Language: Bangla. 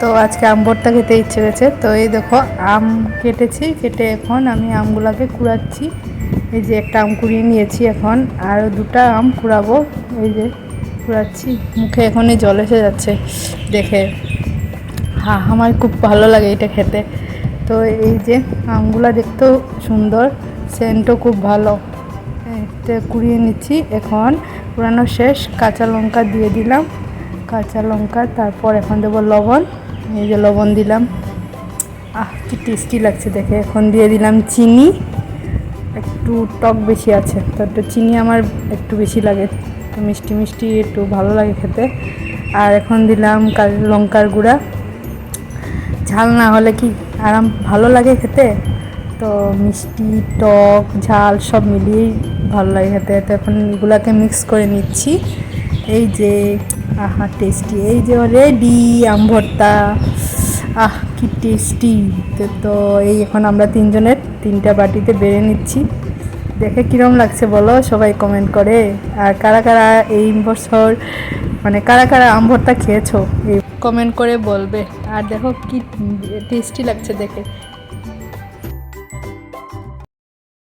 তো আজকে আম ভর্তা খেতে ইচ্ছে হয়েছে, তো এই দেখো আম কেটে এখন আমি আমগুলোকে কুড়াচ্ছি। এই যে একটা আম কুড়িয়ে নিয়েছি, এখন আরও দুটা আম কুড়াবো। এই যে কুড়াচ্ছি, মুখে এখনই জল এসে যাচ্ছে দেখে। হ্যাঁ, আমার খুব ভালো লাগে এটা খেতে। তো এই যে আমগুলো দেখতেও সুন্দর, সেন্টও খুব ভালো। এটা কুড়িয়ে নিচ্ছি, এখন কুড়ানো শেষ। কাঁচা লঙ্কা দিয়ে দিলাম, কাঁচা লঙ্কা, তারপর এখন দেবো লবণ। এই যে লবণ দিলাম, কি টেস্টি লাগছে দেখে। এখন দিয়ে দিলাম চিনি, একটু টক বেশি আছে তো একটু চিনি আমার একটু বেশি লাগে, তো মিষ্টি মিষ্টি একটু ভালো লাগে খেতে। আর এখন দিলাম লঙ্কার গুঁড়া, ঝাল না হলে কি আরাম ভালো লাগে খেতে। তো মিষ্টি টক ঝাল সব মিলিয়েই ভালো লাগে খেতে। তো এখন এগুলাকে মিক্স করে নিচ্ছি। এই যে আহা টেস্টি, এই যে রেডি আম ভর্তা। কি টেস্টি। তো এই এখন আমরা তিনজনের তিনটা বাটিতে বেড়ে নিচ্ছি। দেখে কীরকম লাগছে বলো সবাই কমেন্ট করে। আর কারা কারা এই বছর মানে কারা কারা আম ভর্তা খেয়েছো এই কমেন্ট করে বলবে। আর দেখো কি টেস্টি লাগছে দেখে।